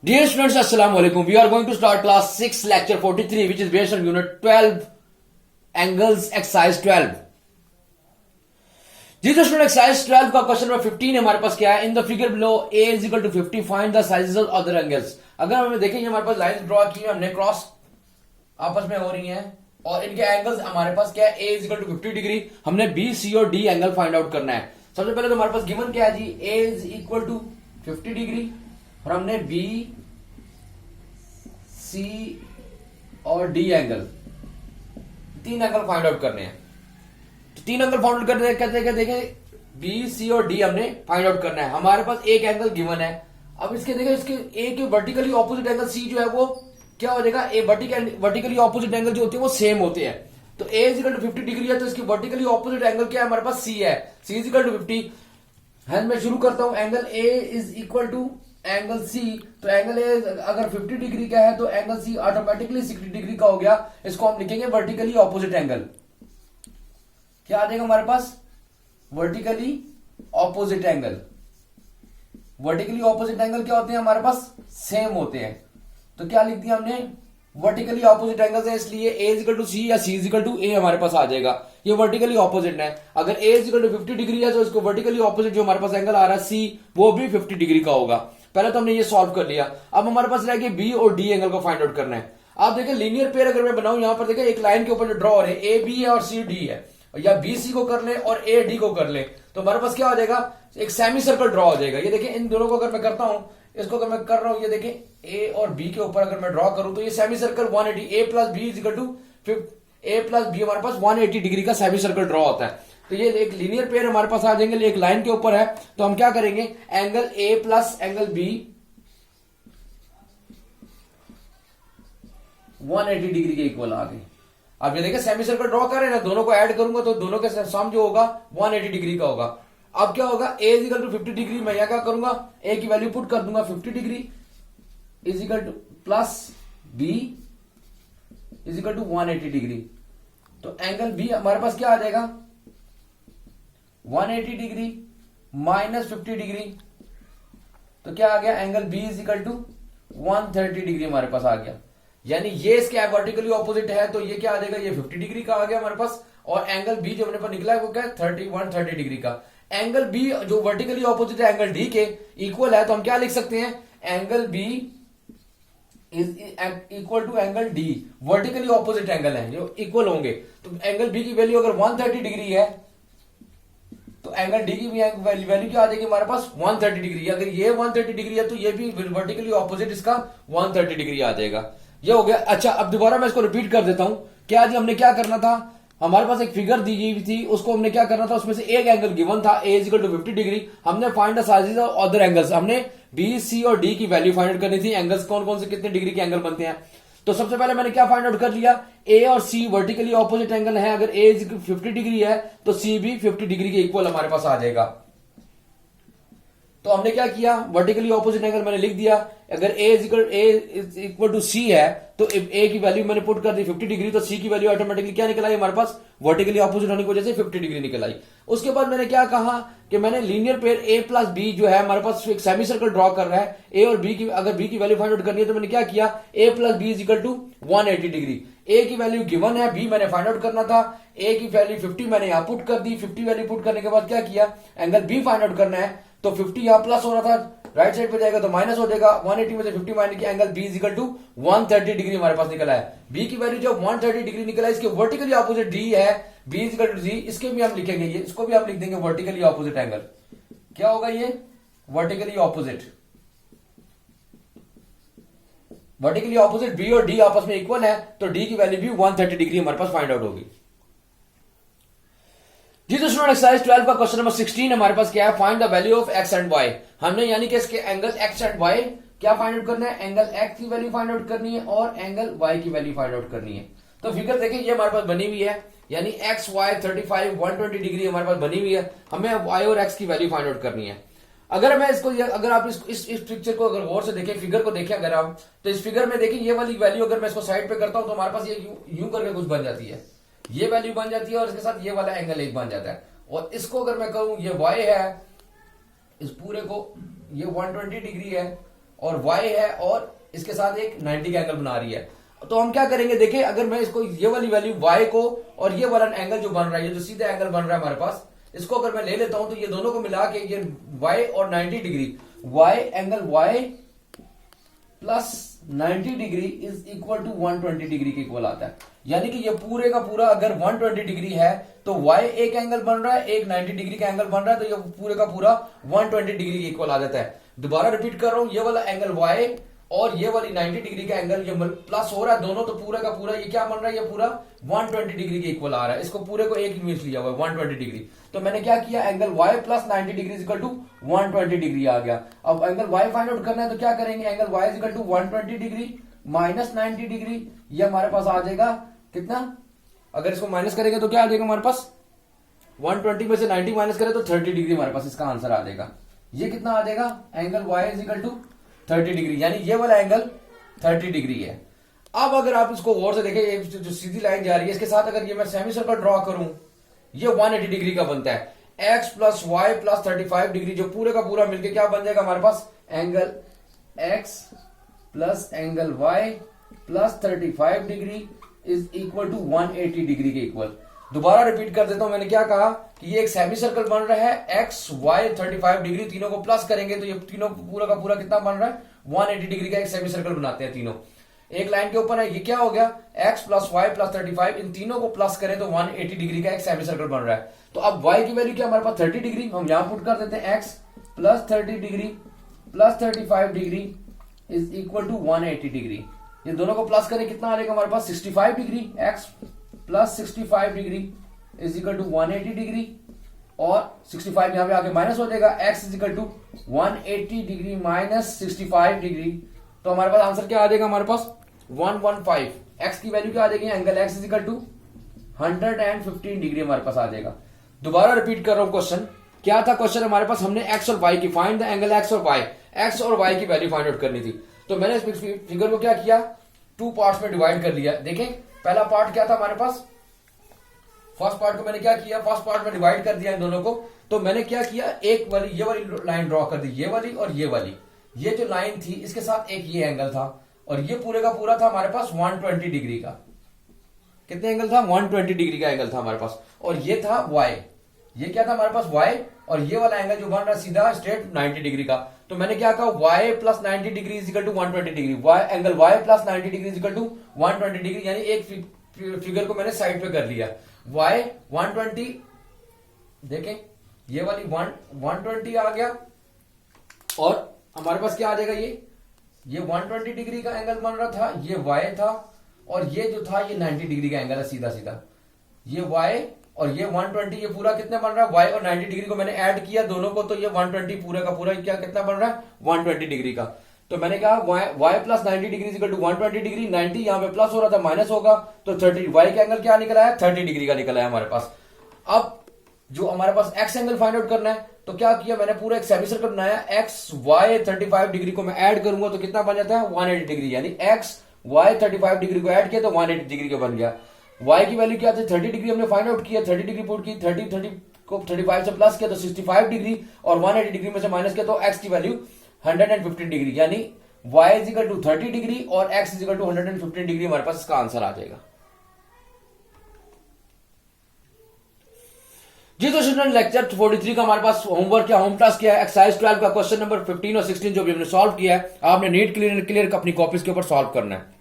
Dear students, Assalamu alaikum. We are going to start class 6, lecture 43, which is based on unit 12, angles, exercise 12. जी तो student exercise 12 का question number 15 हमारे पास क्या है? In the figure below a is equal to 50 find the sizes of other angles. अगर हमने देखें हमारे पास लाइन ड्रॉ की है हमने, क्रॉस आपस में हो रही हैं और इनके एंगल्स हमारे पास क्या है? a is equal to 50 degree. हमने b c और d एंगल फाइंड आउट करना है। सबसे पहले तो हमारे पास गिवन क्या है जी? a is equal to 50 degree और हमने b c और d एंगल, तीन एंगल फाइंड आउट करने हैं। तो तीन एंगल फाइंड आउट करने कहते हैं, देखें बी सी और डी हमने फाइंड आउट करना है। हमारे पास एक एंगल गिवन है। अब इसके देखें, इसके ए के वर्टिकली ऑपोजिट एंगल सी जो है वो क्या हो जाएगा? ए वर्टिकली ऑपोजिट एंगल जो होते हैं वो सेम होते हैं। तो ए इज इक्वल टू 50 डिग्री है तो इसकी वर्टिकली ऑपोजिट एंगल क्या है? हमारे पास सी है। सी इज इक्वल टू 50 है। मैं शुरू करता हूं। Angle A is equal to angle C. तो एंगल ए अगर 50 डिग्री का है तो एंगल सी ऑटोमेटिकली 60 डिग्री का हो गया। इसको हम लिखेंगे वर्टिकली ऑपोजिट एंगल। क्या आ जाएगा हमारे पास? Vertically opposite angle. Vertically opposite angle क्या होते हैं? हमारे पास सेम होते हैं। तो क्या लिख दिया हमने? वर्टिकली ऑपोजिट एंगल है, इसलिए a इजिकल टू सी या c इजिकल टू a हमारे पास आ जाएगा। ये वर्टिकली ऑपोजिट है। अगर a इजिकल टू 50 डिग्री है तो इसको वर्टिकली ऑपोजिट जो हमारे पास एंगल आ रहा है c, वो भी 50 डिग्री का होगा। पहले तो हमने ये सॉल्व कर लिया। अब हमारे पास रह गया b और d एंगल को फाइंड आउट करना है। आप देखें लीनियर पेयर अगर मैं बनाऊं, यहां पर देखें एक लाइन के ऊपर जो ड्रॉ हो रहे हैं a b है और c d है, या बी सी को कर ले और ए डी को कर ले, तो हमारे पास क्या हो जाएगा? एक सेमी सर्कल ड्रॉ हो जाएगा। ये देखिए इन दोनों को अगर मैं करता हूं, इसको अगर मैं कर रहा हूं, ये देखिए ए और बी के ऊपर अगर मैं ड्रॉ करूं तो ये semi circle 180, A plus B is equal to A plus B हमारे पास 180 डिग्री का सेमी सर्कल ड्रॉ होता है। तो ये एक लीनियर पेयर हमारे पास आ जाएंगे, एक लाइन के ऊपर है। तो हम क्या करेंगे? Angle A plus angle B 180 degree के इक्वल आ गए। अब ये देखिए सेमी सर्कल ड्रॉ कर रहे हैं ना, दोनों को ऐड करूंगा तो दोनों के सम जो होगा 180 डिग्री का होगा। अब क्या होगा? a is equal to 50 degree, मैं यहां क्या करूंगा? a की वैल्यू पुट कर दूंगा 50 degree is equal to plus b is equal to 180 degree. तो एंगल b हमारे पास क्या आ जाएगा? 180 डिग्री माइनस 50 डिग्री। तो क्या आ गया? Angle b is equal to 130 degree हमारे पास आ गया। यानी ये इसके वर्टिकली ऑपोजिट है तो ये क्या आ जाएगा? ये 50 डिग्री का आ गया हमारे पास। और एंगल बी जो अपने पास निकला है वो क्या है? 130 डिग्री का। एंगल बी जो वर्टिकली ऑपोजिट है एंगल डी के इक्वल है, तो हम क्या लिख सकते हैं? Angle B is equal to angle D. Vertically opposite angle है जो इक्वल होंगे। तो एंगल बी की वैल्यू अगर 130 डिग्री है तो एंगल डी की वैल्यू क्या आ जाएगी हमारे पास? 130 डिग्री। अगर ये 130 डिग्री है तो ये भी वर्टिकली ऑपोजिट इसका 130 डिग्री आ जाएगा। ये हो गया। अच्छा, अब दोबारा मैं इसको रिपीट कर देता हूं। क्या जी हमने क्या करना था? हमारे पास एक फिगर दी गई थी, उसको हमने क्या करना था? उसमें से एक एंगल गिवन था a is equal to 50 degree. हमने find the sizes of other angles. हमने b c और d की वैल्यू फाइंड आउट करनी थी। एंगल्स कौन कौन से कितने डिग्री के एंगल बनते हैं। तो सबसे पहले मैंने क्या फाइंड आउट कर लिया? a और c वर्टिकली ऑपोजिट एंगल है। अगर a इज 50 डिग्री है तो c भी 50 डिग्री के इक्वल हमारे पास आ जाएगा। तो हमने क्या किया? वर्टिकली ऑपोजिट एंगल मैंने लिख दिया। अगर a is equal to c है तो a की वैल्यू मैंने पुट कर दी 50 डिग्री, तो c की वैल्यू ऑटोमेटिकली क्या निकल आई हमारे पास? वर्टिकली ऑपोजिट होने की वजह से 50 डिग्री निकल आई। उसके बाद मैंने क्या कहा कि मैंने linear pair a plus B जो है हमारे पास एक सेमी सर्कल ड्रॉ कर रहा है। a और b की अगर b की वैल्यू फाइंड आउट करनी है तो मैंने क्या किया? a plus B is equal to 180 degree. a की वैल्यू गिवन है, b मैंने फाइंड आउट करना था। a की वैल्यू 50 मैंने यहां पुट कर दी। 50 वैल्यू पुट करने के बाद क्या किया? एंगल b फाइंड आउट करना है। तो 50 यहां प्लस हो रहा था, राइट साइड पे जाएगा तो माइनस हो जाएगा। 180 में से 50 माइनस किया, angle b is equal to 130 degree हमारे पास निकला है। b की वैल्यू जब 130 डिग्री निकला है, इसके वर्टिकली ऑपोजिट d है, b is equal to d। इसके भी हम लिखेंगे, ये इसको भी हम लिख देंगे वर्टिकली ऑपोजिट एंगल। क्या होगा ये? Vertically opposite. Vertically opposite b और d आपस में इक्वल है तो d की वैल्यू भी 130 डिग्री हमारे पास फाइंड आउट होगी। जी तो स्टूडेंट एक्सरसाइज 12 का क्वेश्चन नंबर 16 हमारे पास क्या है? Find the value of x and y। हमने यानी कि इसके एंगल x एंड y क्या फाइंड आउट करना है? एंगल x की वैल्यू फाइंड आउट करनी है और एंगल y की वैल्यू फाइंड आउट करनी है। तो फिगर देखिए ये हमारे पास बनी हुई है, यानी x y 35 120 डिग्री हमारे पास बनी हुई है। हमें y और x की वैल्यू फाइंड आउट करनी है। अगर मैं इसको अगर आप इस पिक्चर को अगर गौर से देखें, फिगर को देखें अगर आप, तो इस फिगर में देखिए ये वाली वैल्यू अगर मैं इसको साइड पे करता हूं तो हमारे पास ये यूं करके कुछ बन जाती है, ये वैल्यू बन जाती है और इसके साथ ये वाला एंगल एक बन जाता है। और इसको अगर मैं कहूं ये y है, इस पूरे को ये 120 डिग्री है और y है और इसके साथ एक 90 का एंगल बना रही है। तो हम क्या करेंगे, देखिए अगर मैं इसको ये वाली वैल्यू y को और ये वाला एंगल जो बन रहा है, जो सीधा एंगल बन रहा है हमारे पास, इसको अगर मैं ले लेता हूं तो ये दोनों को मिला के ये y और 90 degree, y angle y plus 90 degree is equal to 120 degree के इक्वल आता है। यानी कि ये पूरे का पूरा अगर 120 डिग्री है तो y एक एंगल बन रहा है, एक 90 डिग्री का एंगल बन रहा है, तो ये पूरे का पूरा 120 डिग्री के इक्वल आ जाता है। दोबारा रिपीट कर रहा हूं, ये वाला एंगल y और ये वाली 90 डिग्री का एंगल ये प्लस हो रहा है दोनों, तो पूरा का पूरा ये क्या बन रहा है, ये पूरा 120 डिग्री के इक्वल आ रहा है। इसको पूरे को एक इमेज लिया हुआ है 120 डिग्री। तो मैंने क्या किया, angle y plus 90 degree equal to 120 degree आ गया। अब एंगल y फाइंड आउट करना है तो क्या करेंगे, angle y equal to 120 degree minus 90 degree, ये हमारे पास आ जाएगा कितना, अगर इसको माइनस करेंगे तो क्या आ जाएगा हमारे पास, 120 में से 90 माइनस करें तो 30 डिग्री हमारे पास इसका आंसर आ जाएगा। ये कितना आ जाएगा, angle y is equal to 30 degree, यानी ये वाला एंगल 30 डिग्री है। अब अगर आप इसको गौर से देखें, जो सीधी लाइन जा रही है इसके साथ अगर ये मैं सेमी सर्कल ड्रॉ करूं, ये 180 डिग्री का बनता है। x plus y plus 35 degree जो पूरे का पूरा मिलकर क्या बन जाएगा हमारे पास, angle x plus angle y plus 35 degree is equal to 180 degree के इक्वल। दोबारा रिपीट कर देता हूं, मैंने क्या कहा कि ये एक सेमी सर्कल बन रहा है, x y 35 डिग्री, तीनों को प्लस करेंगे तो ये तीनों पूरा का पूरा कितना बन रहा है, 180 डिग्री का एक सेमी सर्कल बनाते हैं तीनों, एक लाइन के ऊपर है। ये क्या हो गया, x प्लस वाई प्लस 35, इन तीनों को प्लस करें तो 180 डिग्री का एक सेमी सर्कल बन रहा है। तो अब y की वैल्यू क्या हमारे पास 30 डिग्री, हम यहां पुट कर देते हैं, x plus 30 degree plus 35 degree is equal to 180 degree. ये दोनों को प्लस करें कितना आ जाएगा हमारे पास, 65 degree, x plus 65 degree is equal to 180 degree, और 65 यहां पे आके माइनस हो जाएगा, x is equal to 180 degree minus 65 degree. तो हमारे पास आंसर क्या आ जाएगा हमारे पास 115। x की वैल्यू क्या आ जाएगी, angle x is equal to 115 degree हमारे पास आ जाएगा। दोबारा रिपीट कर रहा हूं, क्वेश्चन क्या था, क्वेश्चन हमारे पास हमने x और y की फाइंड द एंगल x और y, x और y की वैल्यू फाइंड आउट करनी थी। तो मैंने इस फिगर को क्या किया, टू पार्ट्स में डिवाइड कर लिया। देखें पहला पार्ट क्या था हमारे पास, फर्स्ट पार्ट को मैंने क्या किया, फर्स्ट पार्ट में डिवाइड कर दिया इन दोनों को। तो मैंने क्या किया, एक वाली ये वाली लाइन ड्रॉ कर दी, ये वाली और ये वाली, ये जो लाइन थी इसके साथ एक ये एंगल था, और ये पूरे का पूरा था हमारे पास 120 डिग्री का। कितने एंगल था, 120 डिग्री का एंगल था हमारे पास, और ये था y, ये क्या था हमारे पास y, और ये वाला एंगल जो बन रहा है सीधा स्ट्रेट 90 डिग्री का। तो मैंने क्या कहा, y plus 90 degree is equal to 120 degree, angle y plus 90 degree is equal to 120 degree, यानी एक फिगर को मैंने साइड पे कर लिया। y 120, देखें ये वाली 120 आ गया, और हमारे पास क्या आ जाएगा, ये 120 डिग्री का एंगल बन रहा था, ये y था, और ये जो था ये 90 डिग्री का एंगल है सीधा सीधा, ये y और ये 120, ये पूरा कितने बन रहा है, y और 90 डिग्री को मैंने ऐड किया दोनों को, तो ये 120 पूरे का पूरा क्या कितना बन रहा है, 120 डिग्री का। तो मैंने कहा y plus 90 degree equal to 120 degree, 90 यहां पे प्लस हो रहा था माइनस होगा, तो 30, y का एंगल क्या निकला है, 30 डिग्री का निकला है हमारे पास। अब जो हमारे पास x एंगल फाइंड आउट करना है, तो क्या किया मैंने, पूरा एक सेमी सर्कल बनाया, x y 35 डिग्री को मैं ऐड करूंगा तो कितना बन जाता है 180 डिग्री, यानी x y 35 डिग्री को ऐड किया तो 180 डिग्री का बन गया। y की वैल्यू क्या थी, 30 डिग्री हमने फाइंड आउट किया, 30 डिग्री पुट की, 30 को 35 से प्लस किया तो 65 डिग्री, और 180 डिग्री में से माइनस किया तो x की वैल्यू 115 डिग्री, यानी y is equal to 30 degree और x is equal to 115 degree हमारे पास इसका आंसर आ जाएगा। जी तो स्टूडेंट, लेक्चर 43 का हमारे पास होमवर्क या होम टास्क किया है, एक्सरसाइज 12 का क्वेश्चन नंबर 15 और 16 जो भी हमने सॉल्व किया है, आपने नीट क्लियर अपनी कॉपीज के ऊपर सॉल्व करना है।